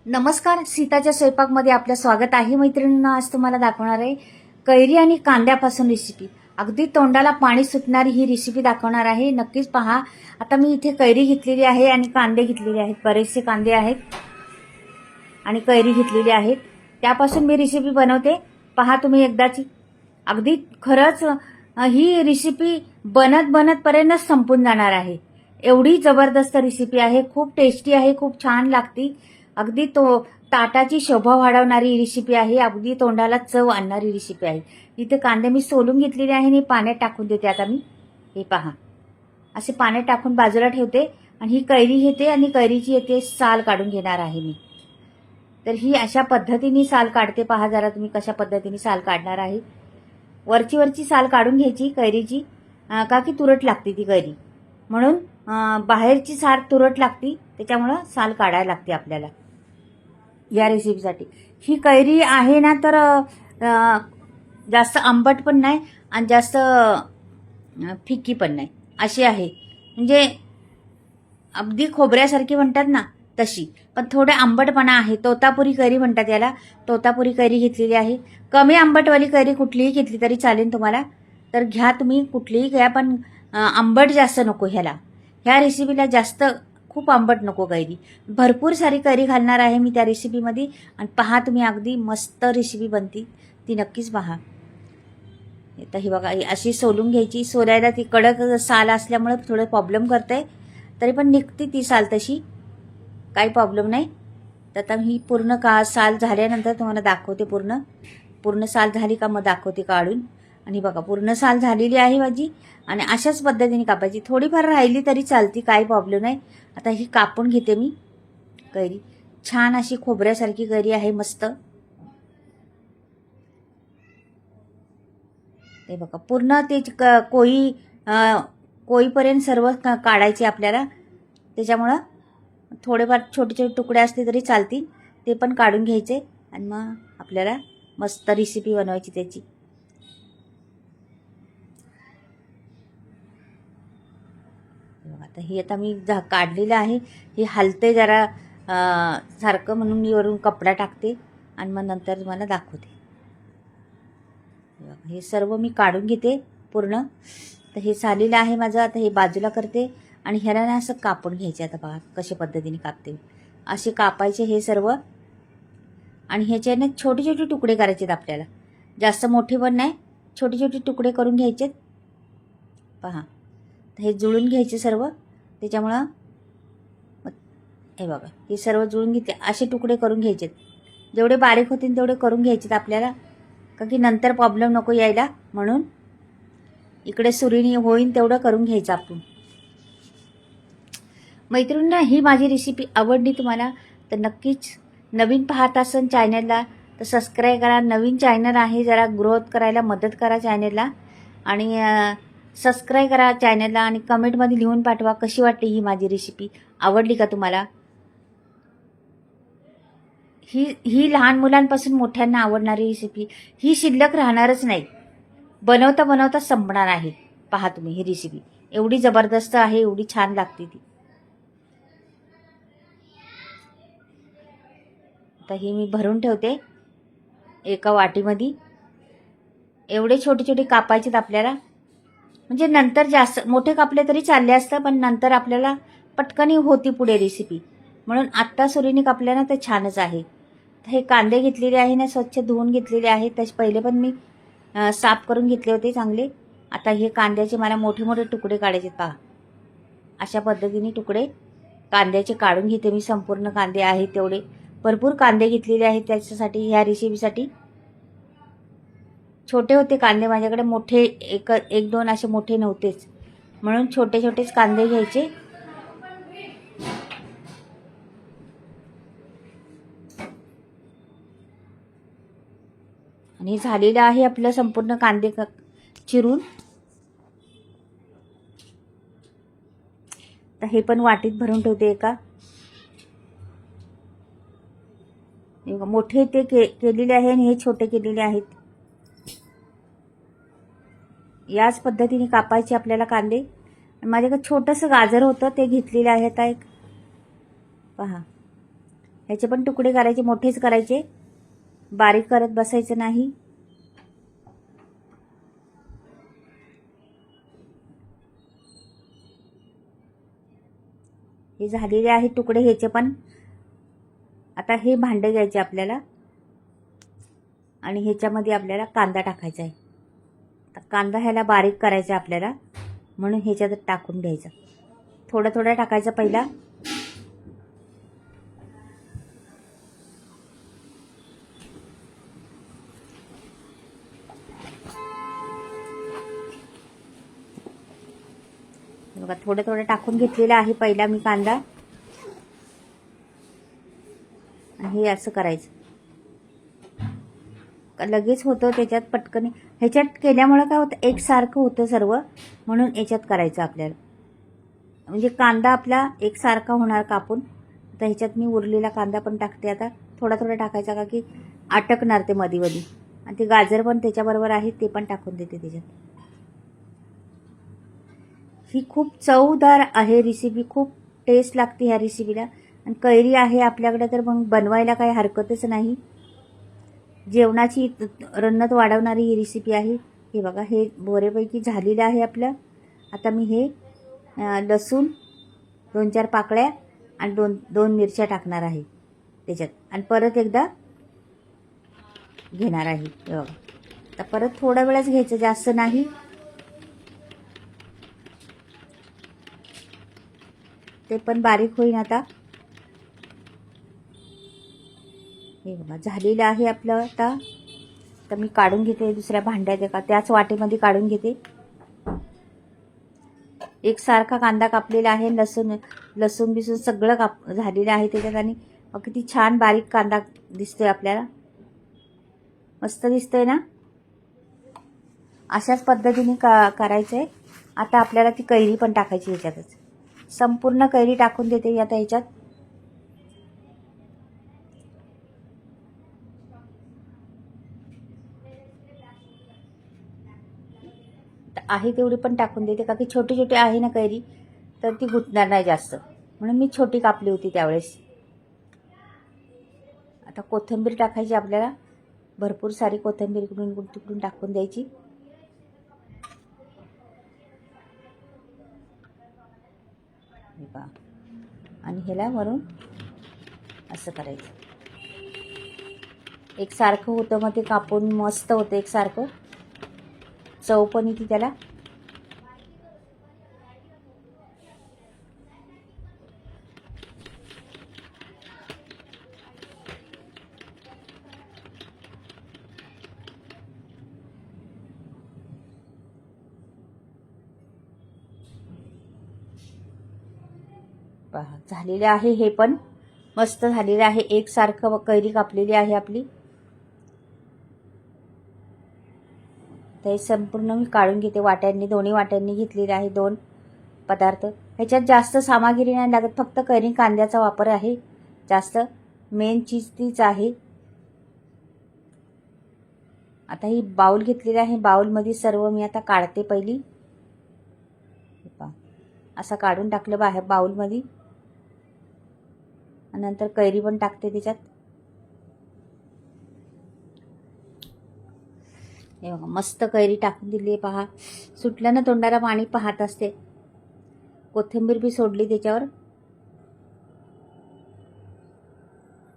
नमस्कार, सीताच्या स्वयंपाकमध्ये आपलं स्वागत आहे. मैत्रिणींना आज तुम्हाला दाखवणार आहे कैरी आणि कांद्यापासून रेसिपी. अगदी तोंडाला पाणी सुटणारी ही रेसिपी दाखवणार आहे. नक्कीच पहा. आता मी इथे कैरी घेतलेली आहे आणि कांदे घेतलेले आहेत. बरेचसे कांदे आहेत आणि कैरी घेतलेली आहेत. त्यापासून मी रेसिपी बनवते. पहा तुम्ही एकदाची. अगदी खरंच ही रेसिपी बनत पर्यंत संपून जाणार आहे. एवढी जबरदस्त रेसिपी आहे. खूप टेस्टी आहे, खूप छान लागते. अगदी तो ताटाची शोभा वाढवणारी रेसिपी आहे. अगदी तोंडाला चव आणणारी रेसिपी आहे. इथे कांदे मी सोलून घेतलेले आहे आणि पाण्यात टाकून देते. आता मी हे पहा असे पाण्यात टाकून बाजूला ठेवते आणि ही कैरी घेते आणि कैरीची येते साल काढून घेणार आहे मी. तर ही अशा पद्धतीने साल काढते. पहा जरा तुम्ही कशा पद्धतीने साल काढणार आहे. वरची साल काढून घ्यायची कैरीची, का की तुरट लागते ती कैरी, म्हणून बाहेरची साल तुरट लागते, त्याच्यामुळं साल काढायला लागते आपल्याला या रेसिपीसाठी. ही कैरी आहे ना तर जास्त आंबट पण नाही आणि जास्त फिक्की पण नाही, अशी आहे. म्हणजे अगदी खोबऱ्यासारखी म्हणतात ना तशी, पण थोडे आंबटपणा आहे. तोतापुरी कैरी म्हणतात याला. तोतापुरी कैरी घेतलेली आहे. कमी आंबटवाली कैरी कुठलीही घेतली तरी चालेल तुम्हाला, तर घ्या तुम्ही, कुठलीही घ्या, पण आंबट जास्त नको ह्या रेसिपीला. जास्त खूप आंबट नको कैरी. भरपूर सारी कैरी घालणार आहे मी त्या रेसिपीमध्ये. आणि पहा तुम्ही, अगदी मस्त रेसिपी बनती ती, नक्कीच पहा. आता ही बघा अशी सोलून घ्यायची. सोलायला ती कडक साल असल्यामुळे थोडं प्रॉब्लेम करते, तरी पण निघते ती साल तशी, काही प्रॉब्लेम नाही. तर आता ही पूर्ण साल झाल्यानंतर तुम्हाला दाखवते. पूर्ण साल झाली का मग दाखवते काढून. आणि बघा पूर्ण साल झालेली आहे माझी. आणि अशाच पद्धतीने कापायची. थोडीफार राहिली तरी चालती, काही प्रॉब्लेम नाही. आता ही कापून घेते मी कैरी. छान अशी खोबऱ्यासारखी कैरी आहे, मस्त. ते बघा पूर्ण ते कोईपर्यंत सर्व काढायचे आपल्याला. त्याच्यामुळं थोडेफार छोटे छोटे तुकडे असले तरी चालतील, ते पण काढून घ्यायचे. आणि मग आपल्याला मस्त रेसिपी बनवायची त्याची. आता ही आता मी काढलेलं आहे. हे हलते जरा सारखं, म्हणून मी वरून कपडा टाकते आणि मग नंतर मला दाखवते. हे सर्व मी काढून घेते पूर्ण. तर हे झालेलं आहे माझं. आता हे बाजूला करते आणि ह्याला ना असं कापून घ्यायचे. आता बघा कशा पद्धतीने कापते. असे कापायचे हे सर्व. आणि ह्याच्याने छोटे छोटे तुकडे करायचे आहेत आपल्याला. जास्त मोठे पण नाही, छोटे छोटे तुकडे करून घ्यायचे. पहा हे जुळून घ्यायचे सर्व. त्याच्यामुळं हे बघा हे सर्व जुळून घेतले. असे तुकडे करून घ्यायचे. जेवढे बारीक होतील तेवढे करून घ्यायचे आपल्याला, का की नंतर प्रॉब्लेम नको यायला, म्हणून इकडे सुरीने होईन तेवढं करून घ्यायचं आपण. मैत्रिणींना ही माझी रेसिपी आवडली तुम्हाला तर नक्कीच, नवीन पाहत असाल चॅनलला तर सबस्क्राईब करा. नवीन चॅनल आहे, जरा ग्रोथ करायला मदत करा चॅनलला. आणि सबस्क्राईब करा चॅनलला आणि कमेंटमध्ये लिहून पाठवा कशी वाटली ही माझी रेसिपी, आवडली का तुम्हाला. ही लहान मुलांपासून मोठ्यांना आवडणारी रेसिपी. ही शिल्लक राहणारच नाही, बनवता संपणार आहे. पहा तुम्ही ही रेसिपी एवढी जबरदस्त आहे, एवढी छान लागते ती. आता ही मी भरून ठेवते एका वाटीमध्ये. एवढे छोटे छोटे कापायचेत आपल्याला, म्हणजे नंतर जास्त मोठे कापले तरी चालले असतं, पण नंतर आपल्याला पटकन होती पुढे रेसिपी, म्हणून आत्ता सुरीने कापल्या ना तर छानच आहे. हे कांदे घेतलेले आहे ना, स्वच्छ धुवून घेतलेले आहेत. तसे पहिले पण मी साफ करून घेतले होते चांगले. आता हे कांद्याचे मला मोठे मोठे तुकडे काढायचे. पहा अशा पद्धतीने तुकडे कांद्याचे काढून घेते मी. संपूर्ण कांदे आहेत तेवढे, भरपूर कांदे घेतलेले आहेत त्याच्यासाठी, ह्या रेसिपीसाठी. छोटे होते कांदे माझ्याकडे, मोठे एक दोन असे मोठे नव्हतेच, म्हणून छोटे छोटेच कांदे घ्यायचे. आणि झालेलं आहे आपलं संपूर्ण कांदे चिरून. तर हे पण वाटीत भरून ठेवते एका. मोठे ते केलेले आहे आणि हे छोटे केलेले आहेत. याच पद्धतीने कापायचे आपल्याला कांदे. माझ्याकडे छोटंसं गाजर होतं ते घेतलेलं आहे आता एक. पहा ह्याचे पण तुकडे करायचे, मोठेच करायचे, बारीक करत बसायचं नाही. हे झालेले आहे तुकडे ह्याचे पण. आता हे भांडं घ्यायचे आपल्याला आणि ह्याच्यामध्ये आपल्याला कांदा टाकायचा आहे. तर कांदा ह्याला बारीक करायचा आपल्याला, म्हणून ह्याच्यात टाकून घ्यायचा. थोडं थोडं टाकायचं पहिला. बघा थोडं थोडं टाकून घेतलेलं आहे पहिला मी कांदा. आणि हे असं करायचं, लगेच होतं त्याच्यात पटकन. ह्याच्यात केल्यामुळं काय होतं, एकसारखं होतं सर्व, म्हणून याच्यात करायचं आपल्याला. म्हणजे कांदा आपला एकसारखा होणार कापून. आता ह्याच्यात मी उरलेला कांदा पण टाकते आता. थोडा थोडा टाकायचा का की अटकणार ते मध्ये मध्ये. आणि ते गाजर पण त्याच्याबरोबर आहे, ते पण टाकून देते त्याच्यात. ही खूप चवदार आहे रेसिपी, खूप टेस्ट लागते ह्या रेसिपीला. आणि कैरी आहे आपल्याकडे तर मग बनवायला काही हरकतच नाही. जेवणाची रन्नत वाढवणारी ही रेसिपी आहे. हे बघा हे बऱ्यापैकी झालेलं आहे आपलं. आता मी हे लसूण 2-4 पाकळ्या आणि दोन मिरच्या टाकणार आहे त्याच्यात. आणि परत एकदा घेणार आहे. हे बघा आता परत थोडा वेळच घ्यायचं, जास्त नाही. ते पण बारीक होईल आता. हे बघा झालेलं आहे आपलं आता. तर मी काढून घेते दुसऱ्या भांड्यात, एका त्याच वाटेमध्ये काढून घेते. एकसारखा कांदा कापलेला आहे, लसूण बिसून सगळं झालेलं आहे त्याच्यात. आणि किती छान बारीक कांदा दिसतोय आपल्याला, मस्त दिसतोय ना. अशाच पद्धतीने करायचं आहे. आता आपल्याला ती कैरी पण टाकायची ह्याच्यातच. संपूर्ण कैरी टाकून देते आता ह्याच्यात. आहे तेवढी पण टाकून देते, का की छोटी छोटी आहे ना कैरी, तर ती गुंतणार नाही जास्त, म्हणून मी छोटी कापली होती त्यावेळेस. आता कोथिंबीर टाकायची आपल्याला, भरपूर सारी कोथिंबीर तिकडून टाकून द्यायची. आणि ह्याला वरून असं करायचं. एकसारखं होतं मग ते कापून मस्त होतं एकसारखं, चव पण येते त्याला. पहा झालेले आहे, हे पण मस्त झालेलं आहे. एकसारखं कैरी कापलेली आहे आपली. ते संपूर्ण मी काढून घेते वाट्यांनी, दोन्ही वाट्यांनी घेतलेले आहे 2 पदार्थ. ह्याच्यात जास्त सामग्री नाही लागत, फक्त कैरी कांद्याचा वापर आहे जास्त. मेन चीज तीच आहे. आता ही बाउल घेतलेली आहे, बाउलमध्ये सर्व मी आता काढते पहिली. असं काढून टाकलं बाहेर बाउलमध्ये. नंतर कैरी पण टाकते त्याच्यात. हे बघा मस्त कैरी टाकून दिली. पहा सुटलं ना तोंडाला पाणी, पाहत असते. कोथिंबीर बी सोडली त्याच्यावर.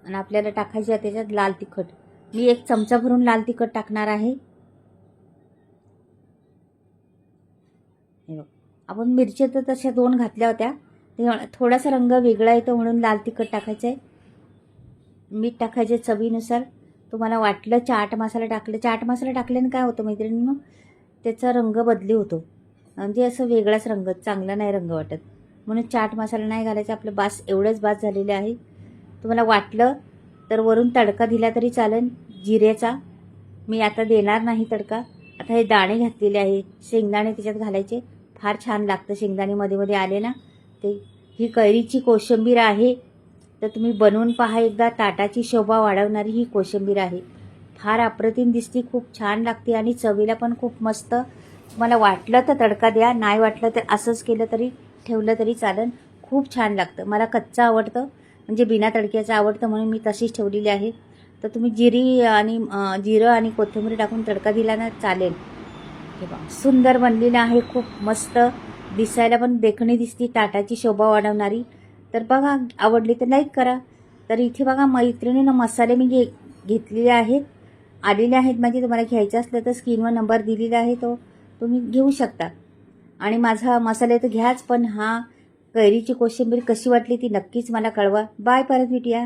आणि आपल्याला टाकायची आहे त्याच्यात लाल तिखट. मी 1 चमचा भरून लाल तिखट टाकणार आहे. हे बघ आपण मिरच्या तर तशा 2 घातल्या होत्या, थोडासा रंग वेगळा येतो म्हणून लाल तिखट टाकायचं आहे. मीठ टाकायचे चवीनुसार. तुम्हाला वाटलं चाट मसाला टाकलं, चाट मसाला टाकल्याने काय होतं मैत्रिणींनो, त्याचा रंग बदली होतो, म्हणजे असं वेगळाच रंग, चांगला नाही रंग वाटत. म्हणून चाट मसाला नाही घालायचा. आपलं बास एवढंच बास झालेलं आहे. तुम्हाला वाटलं तर वरून तडका दिला तरी चालेल जिऱ्याचा. मी आता देणार नाही तडका. आता हे दाणे घातलेले आहे, शेंगदाणे त्याच्यात घालायचे. फार छान लागतं शेंगदाणे मध्ये मध्ये आले ना ते. ही कैरीची कोशिंबीर आहे, तर तुम्ही बनवून पहा एकदा. ताटाची शोभा वाढवणारी ही कोशिंबीर आहे. फार अप्रतिम दिसते, खूप छान लागते आणि चवीला पण खूप मस्त. तुम्हाला वाटलं तर तडका द्या, नाही वाटलं तर असंच केलं तरी ठेवलं तरी चालेल. खूप छान लागतं. मला कच्चं आवडतं, म्हणजे बिना तडक्याचं आवडतं म्हणून मी तशीच ठेवलेली आहे. तर तुम्ही जिरं आणि कोथिंबीर टाकून तडका दिला ना चालेल. हे बघा सुंदर बनलेलं आहे, खूप मस्त दिसायला पण देखणी दिसती, ताटाची शोभा वाढवणारी. तर बघा आवडली तर लाईक करा. तर इथे बघा मैत्रिणीनं मसाले मी घेतलेले आहेत, आलेले आहेत. म्हणजे तुम्हाला घ्यायचं असलं तर स्क्रीनवर नंबर दिलेला आहे, तो तुम्ही घेऊ शकता. आणि माझा मसाले तर घ्याच, पण कैरीची कोशिंबीर कशी वाटली ती नक्कीच मला कळवा. बाय, परत भेटूया.